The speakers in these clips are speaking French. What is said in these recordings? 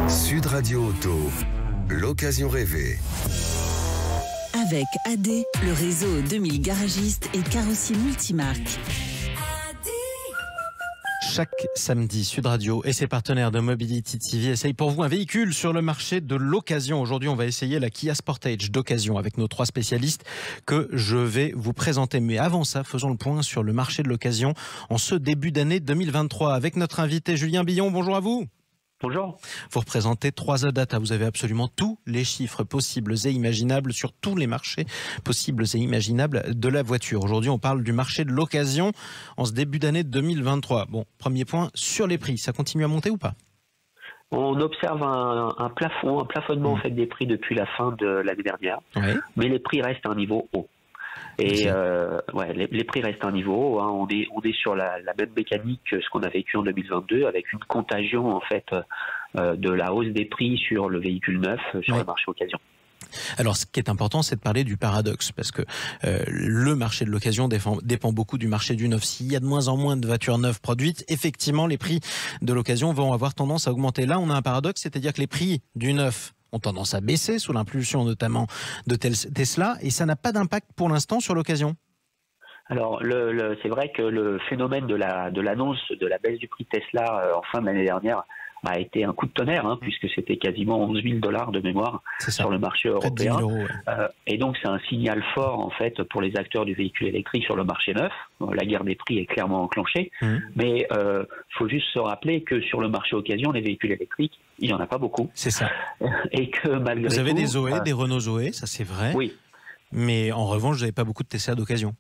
Sud Radio Auto, l'occasion rêvée. Avec AD, le réseau 2000 garagistes et carrossiers multimarques. Chaque samedi, Sud Radio et ses partenaires de Mobility TV essayent pour vous un véhicule sur le marché de l'occasion. Aujourd'hui, on va essayer la Kia Sportage d'occasion avec nos 3 spécialistes que je vais vous présenter. Mais avant ça, faisons le point sur le marché de l'occasion en ce début d'année 2023 avec notre invité Julien Billon. Bonjour à vous. Bonjour. Vous représentez 3A Data. Vous avez absolument tous les chiffres possibles et imaginables sur tous les marchés possibles et imaginables de la voiture. Aujourd'hui, on parle du marché de l'occasion en ce début d'année 2023. Bon, premier point, sur les prix, ça continue à monter ou pas ? On observe un plafonnement en fait des prix depuis la fin de l'année dernière, mais les prix restent à un niveau haut. Et les prix restent à un niveau haut. On est sur la même mécanique que ce qu'on a vécu en 2022, avec une contagion en fait de la hausse des prix sur le véhicule neuf sur le marché occasion. Alors, ce qui est important, c'est de parler du paradoxe, parce que le marché de l'occasion dépend beaucoup du marché du neuf. S'il y a de moins en moins de voitures neuves produites, effectivement, les prix de l'occasion vont avoir tendance à augmenter. Là, on a un paradoxe, c'est-à-dire que les prix du neuf ont tendance à baisser sous l'impulsion notamment de Tesla, et ça n'a pas d'impact pour l'instant sur l'occasion. Alors, c'est vrai que le phénomène de l'annonce de la baisse du prix Tesla en fin de l'année dernière a été un coup de tonnerre, puisque c'était quasiment 11 000 $ de mémoire sur le marché européen. 10 000 €, et donc, c'est un signal fort, en fait, pour les acteurs du véhicule électrique sur le marché neuf. La guerre des prix est clairement enclenchée. Mais il faut juste se rappeler que sur le marché occasion, les véhicules électriques, il n'y en a pas beaucoup. C'est ça. Et que malgré vous avez tout, des Zoé, des Renault Zoé, ça c'est vrai. Oui. Mais en revanche, vous n'avez pas beaucoup de Tesla d'occasion.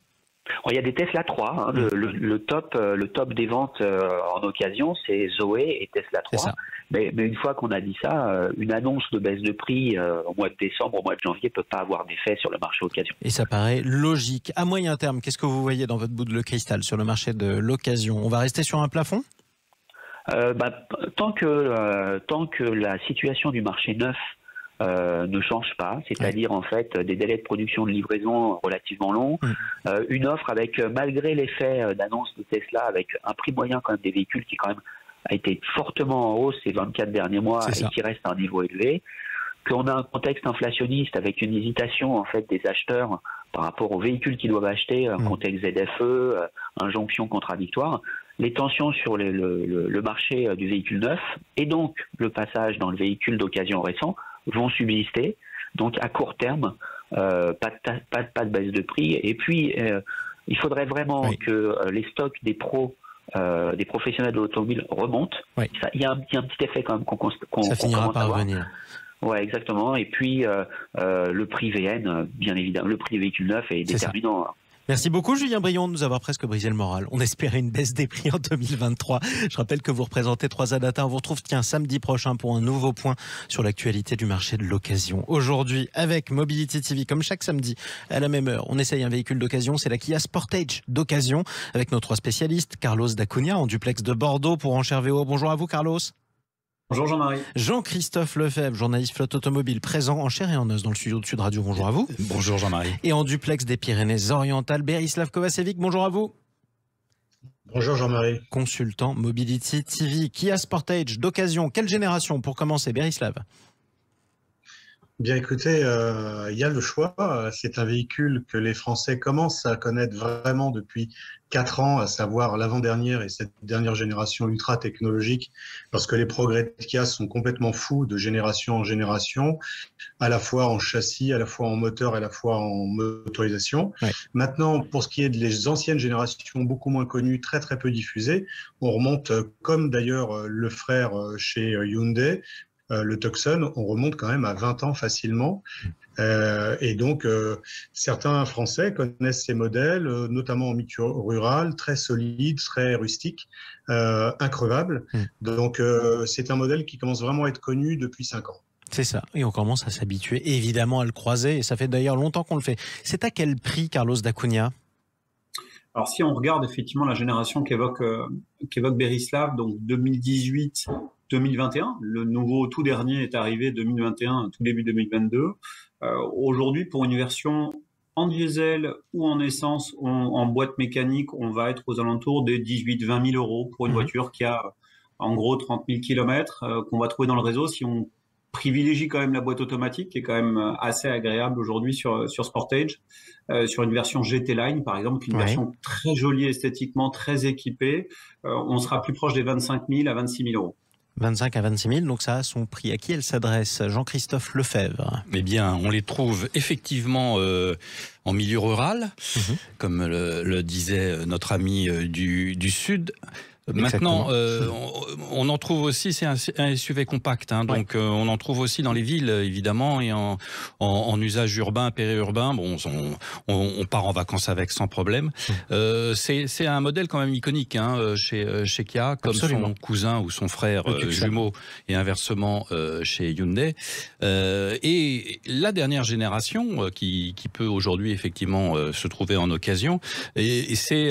Il y a des Tesla 3. Le top des ventes en occasion, c'est Zoé et Tesla 3. Mais une fois qu'on a dit ça, une annonce de baisse de prix au mois de décembre, au mois de janvier, ne peut pas avoir d'effet sur le marché occasion. Et ça paraît logique. À moyen terme, qu'est-ce que vous voyez dans votre boule de cristal sur le marché de l'occasion ? On va rester sur un plafond ? Tant que la situation du marché neuf ne change pas, c'est-à-dire en fait des délais de production de livraison relativement longs, une offre avec, malgré l'effet d'annonce de Tesla, avec un prix moyen quand même des véhicules qui quand même a été fortement en hausse ces 24 derniers mois et qui reste à un niveau élevé, qu'on a un contexte inflationniste avec une hésitation en fait des acheteurs par rapport aux véhicules qu'ils doivent acheter, un contexte ZFE, injonction contradictoire. Les tensions sur le marché du véhicule neuf et donc le passage dans le véhicule d'occasion récent vont subsister. Donc à court terme, pas de baisse de prix. Et puis il faudrait vraiment que les stocks des professionnels de l'automobile remontent. Il y a un petit effet quand même ça finira par revenir. Ouais, exactement. Et puis le prix VN, bien évidemment, le prix véhicule neuf est déterminant. Merci beaucoup Julien Billon de nous avoir presque brisé le moral. On espérait une baisse des prix en 2023. Je rappelle que vous représentez 3A Data. On vous retrouve samedi prochain pour un nouveau point sur l'actualité du marché de l'occasion. Aujourd'hui, avec Mobility TV, comme chaque samedi, à la même heure, on essaye un véhicule d'occasion. C'est la Kia Sportage d'occasion avec nos 3 spécialistes. Carlos Dacunha en duplex de Bordeaux pour Enchères VO. Bonjour à vous Carlos. Bonjour Jean-Marie. Jean-Christophe Lefebvre, journaliste flotte automobile, présent en chair et en os dans le studio de Sud Radio. Bonjour à vous. Bonjour Jean-Marie. Et en duplex des Pyrénées-Orientales, Berislav Kovacevic, bonjour à vous. Bonjour Jean-Marie. Consultant Mobility TV, Kia Sportage d'occasion. Quelle génération pour commencer, Berislav ? Bien écoutez, il y a le choix. C'est un véhicule que les Français commencent à connaître vraiment depuis 4 ans, à savoir l'avant-dernière et cette dernière génération ultra technologique, parce que les progrès de Kia sont complètement fous de génération en génération, à la fois en châssis, à la fois en moteur, à la fois en motorisation. Maintenant, pour ce qui est des anciennes générations beaucoup moins connues, très très peu diffusées, on remonte, comme d'ailleurs le frère chez Hyundai, le Tucson, on remonte quand même à 20 ans facilement. Et donc, certains Français connaissent ces modèles, notamment en milieu rural, très solides, très rustiques, increvables. Donc, c'est un modèle qui commence vraiment à être connu depuis 5 ans. C'est ça, et on commence à s'habituer évidemment à le croiser, et ça fait d'ailleurs longtemps qu'on le fait. C'est à quel prix, Carlos Dacunha ? Alors, si on regarde effectivement la génération qu'évoque Berislav, donc 2018... 2021, le nouveau tout dernier est arrivé 2021, tout début 2022. Aujourd'hui, pour une version en diesel ou en essence ou en boîte mécanique, on va être aux alentours des 18 000 à 20 000 € pour une voiture qui a en gros 30 000 km qu'on va trouver dans le réseau si on privilégie quand même la boîte automatique, qui est quand même assez agréable aujourd'hui sur Sportage, sur une version GT Line par exemple, une version très jolie esthétiquement, très équipée. On sera plus proche des 25 000 à 26 000 euros. 25 à 26 000, donc ça a son prix. À qui elle s'adresse, Jean-Christophe Lefebvre? Eh bien, on les trouve effectivement en milieu rural, comme le disait notre ami du Sud. Maintenant, on en trouve aussi, c'est un SUV compact, hein, donc on en trouve aussi dans les villes, évidemment, et en usage urbain, périurbain. Bon, on part en vacances avec sans problème. C'est un modèle quand même iconique, hein, chez Kia, comme son cousin ou son frère jumeau, et inversement chez Hyundai. Et la dernière génération qui peut aujourd'hui effectivement se trouver en occasion, et c'est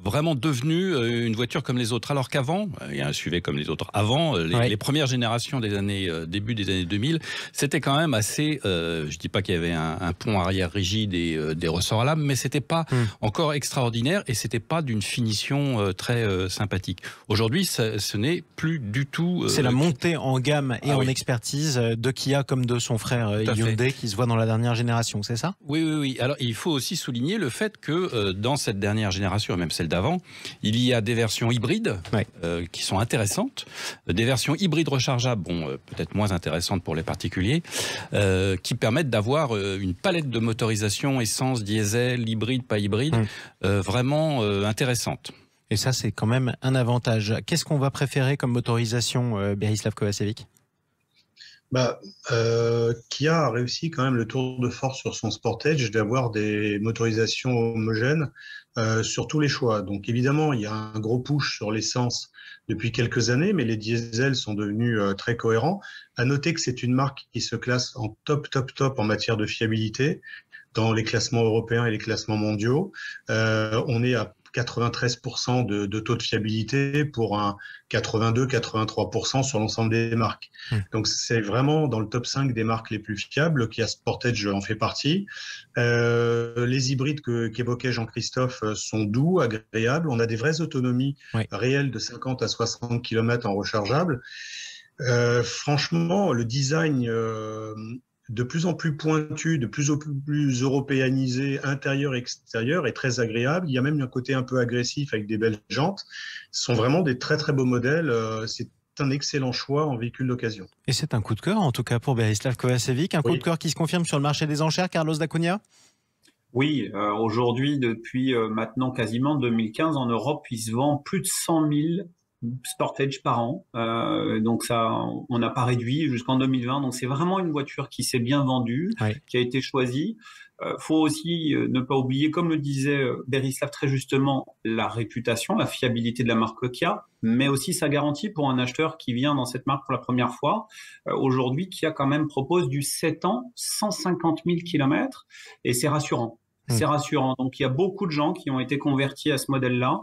vraiment devenu une voiture comme les autres. Alors qu'avant, il y a un SUV comme les autres. Avant, les premières générations des années, début des années 2000, c'était quand même assez, je dis pas qu'il y avait un pont arrière rigide et des ressorts à lame, mais c'était pas encore extraordinaire et c'était pas d'une finition très sympathique. Aujourd'hui, ce n'est plus du tout... c'est la montée en gamme et en expertise de Kia comme de son frère Hyundai qui se voit dans la dernière génération, c'est ça? Oui. Alors, il faut aussi souligner le fait que dans cette dernière génération, et même celle d'avant, il y a des versions hybrides qui sont intéressantes, des versions hybrides rechargeables, peut-être moins intéressantes pour les particuliers, qui permettent d'avoir une palette de motorisation essence, diesel, hybride, pas hybride, vraiment intéressante. Et ça, c'est quand même un avantage. Qu'est-ce qu'on va préférer comme motorisation, Berislav Kovačević? Kia a réussi quand même le tour de force sur son Sportage d'avoir des motorisations homogènes sur tous les choix. Donc évidemment, il y a un gros push sur l'essence depuis quelques années, mais les diesels sont devenus très cohérents. À noter que c'est une marque qui se classe en top en matière de fiabilité dans les classements européens et les classements mondiaux. On est à 93% de taux de fiabilité pour un 82-83% sur l'ensemble des marques. Donc c'est vraiment dans le top 5 des marques les plus fiables. Kia Sportage en fait partie. Les hybrides qu'évoquait Jean-Christophe sont doux, agréables. On a des vraies autonomies réelles de 50 à 60 km en rechargeable. Franchement, le design de plus en plus pointu, de plus en plus européanisé, intérieur et extérieur, est très agréable. Il y a même un côté un peu agressif avec des belles jantes. Ce sont vraiment des très très beaux modèles. C'est un excellent choix en véhicule d'occasion. Et c'est un coup de cœur en tout cas pour Berislav Kovačević, un coup de cœur qui se confirme sur le marché des enchères, Carlos D'Acunha? Oui, aujourd'hui, depuis maintenant quasiment 2015, en Europe, il se vend plus de 100 000 Sportage par an, donc ça, on n'a pas réduit jusqu'en 2020, donc c'est vraiment une voiture qui s'est bien vendue, qui a été choisie. Faut aussi ne pas oublier, comme le disait Berislav très justement, la réputation, la fiabilité de la marque Kia, mais aussi sa garantie pour un acheteur qui vient dans cette marque pour la première fois. Aujourd'hui, Kia quand même propose du 7 ans, 150 000 km, et c'est rassurant. C'est rassurant. Donc, il y a beaucoup de gens qui ont été convertis à ce modèle-là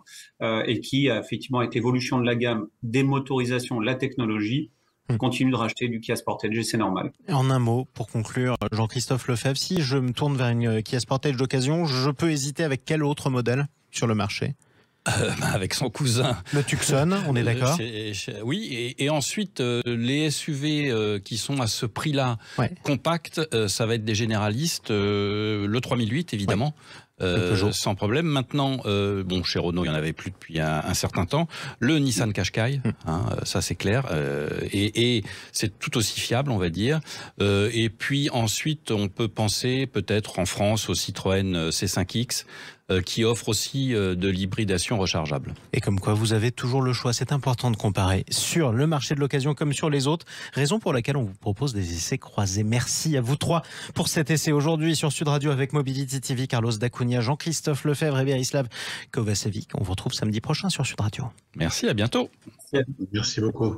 et qui, effectivement, avec l'évolution de la gamme, des motorisations, la technologie, continuent de racheter du Kia Sportage et c'est normal. En un mot, pour conclure, Jean-Christophe Lefebvre, si je me tourne vers une Kia Sportage d'occasion, je peux hésiter avec quel autre modèle sur le marché? Avec son cousin. Le Tucson, on est d'accord? Oui, et ensuite, les SUV qui sont à ce prix-là, compacts, ça va être des généralistes, le 3008 évidemment. Sans problème. Maintenant, chez Renault, il n'y en avait plus depuis un certain temps. Le Nissan Qashqai, ça c'est clair, et c'est tout aussi fiable, on va dire. Et puis ensuite, on peut penser peut-être en France au Citroën C5X, qui offre aussi de l'hybridation rechargeable. Et comme quoi, vous avez toujours le choix. C'est important de comparer sur le marché de l'occasion comme sur les autres. Raison pour laquelle on vous propose des essais croisés. Merci à vous trois pour cet essai aujourd'hui sur Sud Radio avec Mobility TV, Carlos D'Acunha, Jean-Christophe Lefebvre et Berislav Kovačević. On vous retrouve samedi prochain sur Sud Radio. Merci, à bientôt. Merci beaucoup.